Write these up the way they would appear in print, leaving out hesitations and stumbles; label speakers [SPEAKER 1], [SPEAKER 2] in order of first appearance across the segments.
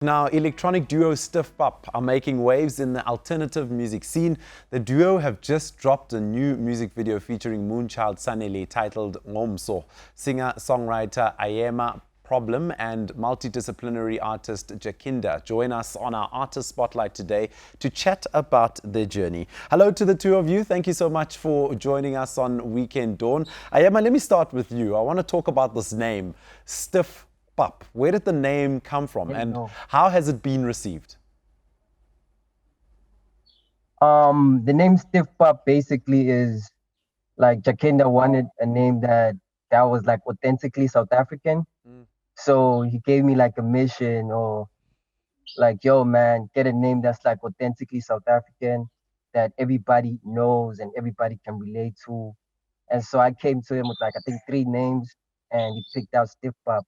[SPEAKER 1] Now, electronic duo Stiff Pap are making waves in the alternative music scene. The duo have just dropped a new music video featuring Moonchild Sanele titled Ngomso. Singer-songwriter Ayema Problem and multidisciplinary artist Jacinda join us on our Artist Spotlight today to chat about their journey. Hello to the two of you. Thank you so much for joining us on Weekend Dawn. Ayema, let me start with you. I want to talk about this name, Stiff Pap. Where did the name come from and how has it been received?
[SPEAKER 2] The name Stiff Pap basically is like Jacinda wanted a name that was like authentically South African. So he gave me like a mission or like, yo man, get a name that's like authentically South African that everybody knows and everybody can relate to. And so I came to him with like I think 3 names and he picked out Stiff Pap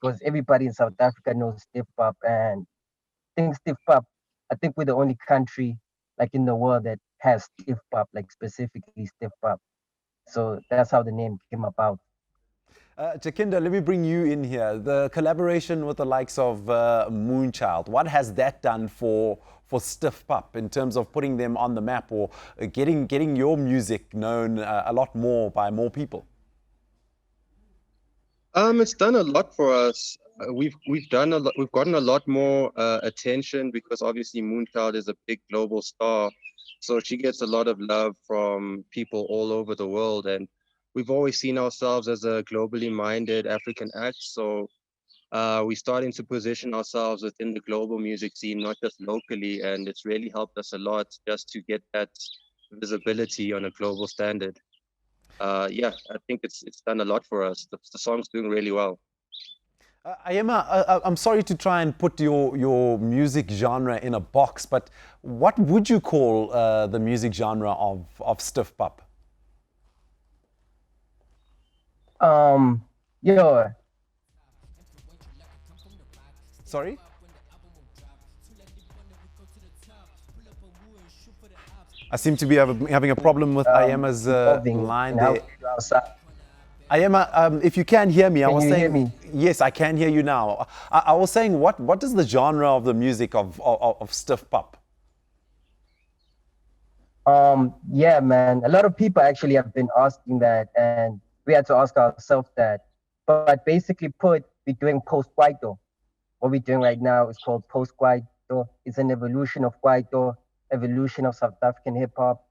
[SPEAKER 2] because everybody in South Africa knows Stiff Pap and Stiff Pap, I think we're the only country like in the world that has Stiff Pap, like specifically Stiff Pap. So that's how the name came about.
[SPEAKER 1] Jacinda, let me bring you in here. The collaboration with the likes of Moonchild, what has that done for Stiff Pap in terms of putting them on the map or getting your music known a lot more by more people?
[SPEAKER 3] It's done a lot for us. We've done a lot. We've gotten a lot more attention because obviously Moonchild is a big global star, so she gets a lot of love from people all over the world. And we've always seen ourselves as a globally minded African act. So we're starting to position ourselves within the global music scene, not just locally. And it's really helped us a lot just to get that visibility on a global standard. Yeah, I think it's done a lot for us. The song's doing really well.
[SPEAKER 1] Ayema, I'm sorry to try and put your music genre in a box, but what would you call the music genre of Stiff Pap?
[SPEAKER 2] Yeah.
[SPEAKER 1] Sorry? I seem to be having a problem with Ayema's line there. Ayema, if you can hear me, I was saying.
[SPEAKER 2] Hear me?
[SPEAKER 1] Yes, I can hear you now. I was saying, what is the genre of the music of Stiff Pap?
[SPEAKER 2] Yeah, man. A lot of people actually have been asking that, and we had to ask ourselves that. But basically, we're doing post-Kwaito. What we're doing right now is called post-Kwaito. It's an evolution of Kwaito, evolution of South African hip hop,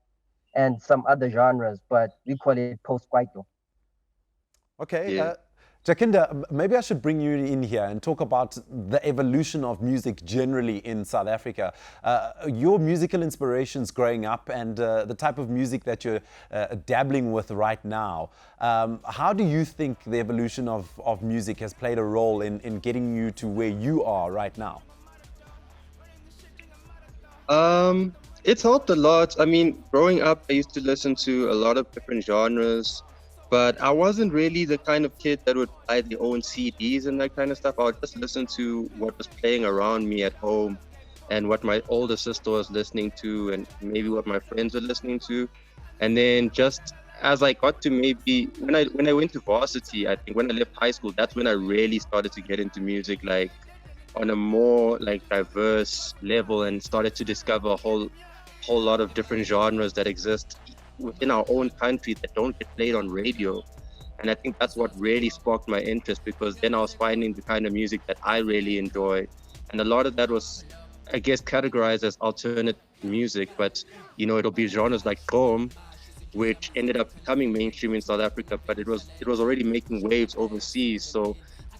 [SPEAKER 2] and some other genres, but we call it post-Kwaito.
[SPEAKER 1] Okay, yeah. Jacinda, maybe I should bring you in here and talk about the evolution of music generally in South Africa. Your musical inspirations growing up and the type of music that you're dabbling with right now. How do you think the evolution of music has played a role in getting you to where you are right now?
[SPEAKER 3] It's helped a lot. I mean, growing up, I used to listen to a lot of different genres. But I wasn't really the kind of kid that would buy their own CDs and that kind of stuff. I would just listen to what was playing around me at home and what my older sister was listening to and maybe what my friends were listening to. And then just as I got to maybe when I went to varsity, I think when I left high school, that's when I really started to get into music like on a more like diverse level and started to discover a whole lot of different genres that exist within our own country that don't get played on radio. And I think that's what really sparked my interest because then I was finding the kind of music that I really enjoy. And a lot of that was, I guess, categorized as alternate music, but you know, it'll be genres like Gqom, which ended up becoming mainstream in South Africa, but it was already making waves overseas. So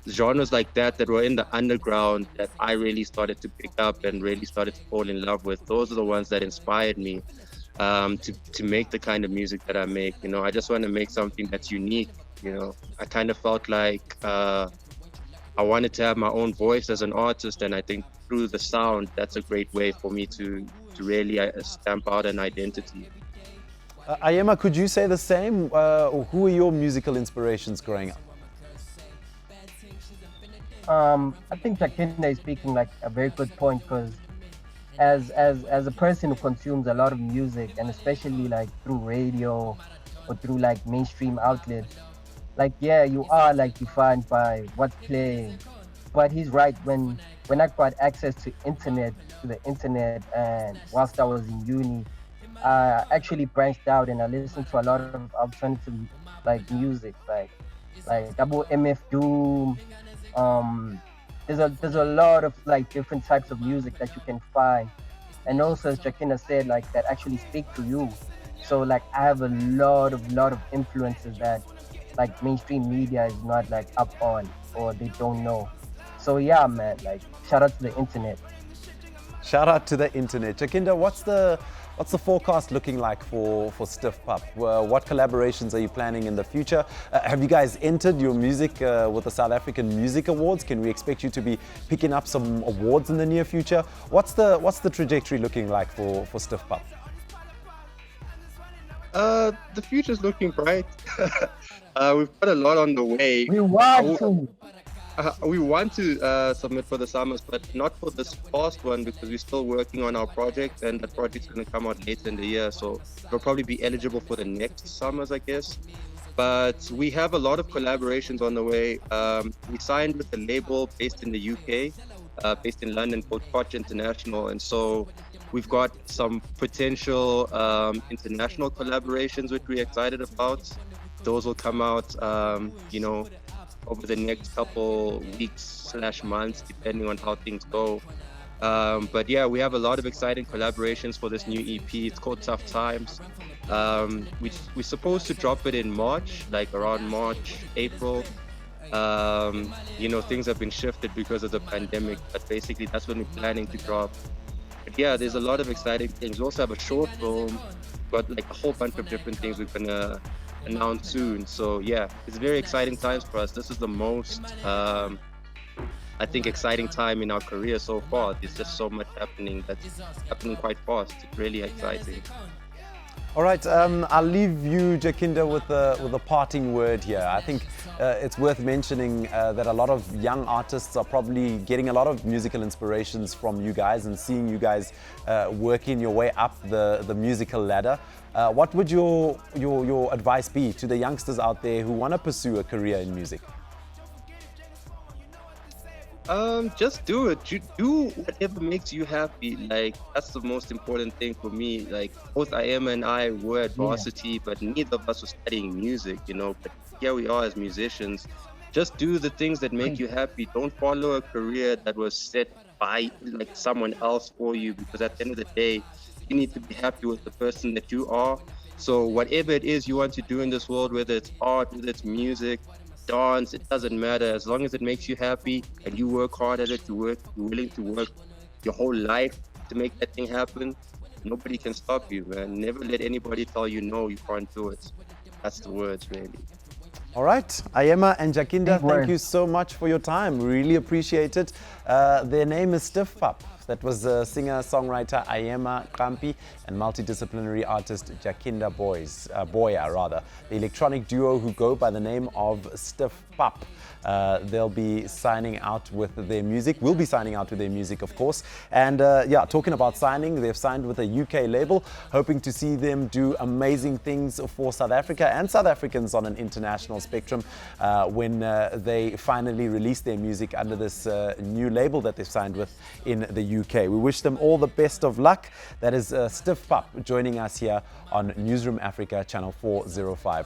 [SPEAKER 3] genres like that were in the underground that I really started to pick up and really started to fall in love with. Those are the ones that inspired me to make the kind of music that I make. You know, I just want to make something that's unique. You know, I kind of felt like I wanted to have my own voice as an artist, and I think through the sound, that's a great way for me to really stamp out an identity.
[SPEAKER 1] Ayema, could you say the same? Who are your musical inspirations growing up?
[SPEAKER 2] I think Jacinda is speaking like a very good point because as a person who consumes a lot of music and especially like through radio or through like mainstream outlets, like yeah, you are like defined by what's playing. but he's right. When I got access to the internet, and whilst I was in uni, I actually branched out and I listened to a lot of alternative like music, like double MF Doom. Um, there's a lot of like different types of music that you can find, and also as Jakina said, like that actually speak to you. So like I have a lot of influences that like mainstream media is not like up on or they don't know. So yeah, man, like shout out to the internet.
[SPEAKER 1] Shout out to the internet. Jacinda, what's the forecast looking like for Stiff Pap? What collaborations are you planning in the future? Have you guys entered your music with the South African Music Awards? Can we expect you to be picking up some awards in the near future? What's the trajectory looking like for Stiff Pap?
[SPEAKER 3] The future's looking bright. We've got a lot on the way.
[SPEAKER 2] We want to.
[SPEAKER 3] We want to submit for the summers, but not for this past one because we're still working on our project, and that project's going to come out later in the year. So it'll probably be eligible for the next summers, I guess. But we have a lot of collaborations on the way. We signed with a label based in the UK, based in London, called Koch International, and so we've got some potential international collaborations which we're excited about. Those will come out, over the next couple weeks/months, depending on how things go. But yeah, we have a lot of exciting collaborations for this new EP. It's called Tough Times. We're supposed to drop it in March, like around March, April. Things have been shifted because of the pandemic, but basically that's when we're planning to drop. But yeah, there's a lot of exciting things. We also have a short film, got like a whole bunch of different things we're gonna announce soon. So yeah, it's very exciting times for us. This is the most, I think, exciting time in our career so far. There's just so much happening that's happening quite fast. It's really exciting.
[SPEAKER 1] All right, I'll leave you, Jacinda, with a parting word here. I think it's worth mentioning that a lot of young artists are probably getting a lot of musical inspirations from you guys and seeing you guys working your way up the musical ladder. What would your advice be to the youngsters out there who want to pursue a career in music?
[SPEAKER 3] Just do it. You do whatever makes you happy. Like, that's the most important thing for me. Like, both Ayema and I were at varsity, but neither of us were studying music, But here we are as musicians. Just do the things that make you happy. Don't follow a career that was set by like someone else for you, because at the end of the day, you need to be happy with the person that you are. So whatever it is you want to do in this world, whether it's art, whether it's music, dance, it doesn't matter. As long as it makes you happy and you work hard at it, you're willing to work your whole life to make that thing happen, nobody can stop you, man. Never let anybody tell you no, you can't do it. That's the words, really.
[SPEAKER 1] All right, Ayema and Jacinda, thank you so much for your time. Really appreciate it. Their name is Stiff Pap. That was singer-songwriter Ayema Kampi and multidisciplinary artist Jacinda Boya, the electronic duo who go by the name of Stiff Pap. They'll be signing out with their music. We'll be signing out with their music, of course. And talking about signing, they've signed with a UK label, hoping to see them do amazing things for South Africa and South Africans on an international spectrum when they finally release their music under this new label that they've signed with in the UK. We wish them all the best of luck. That is Stiff Pap joining us here on Newzroom Afrika, channel 405.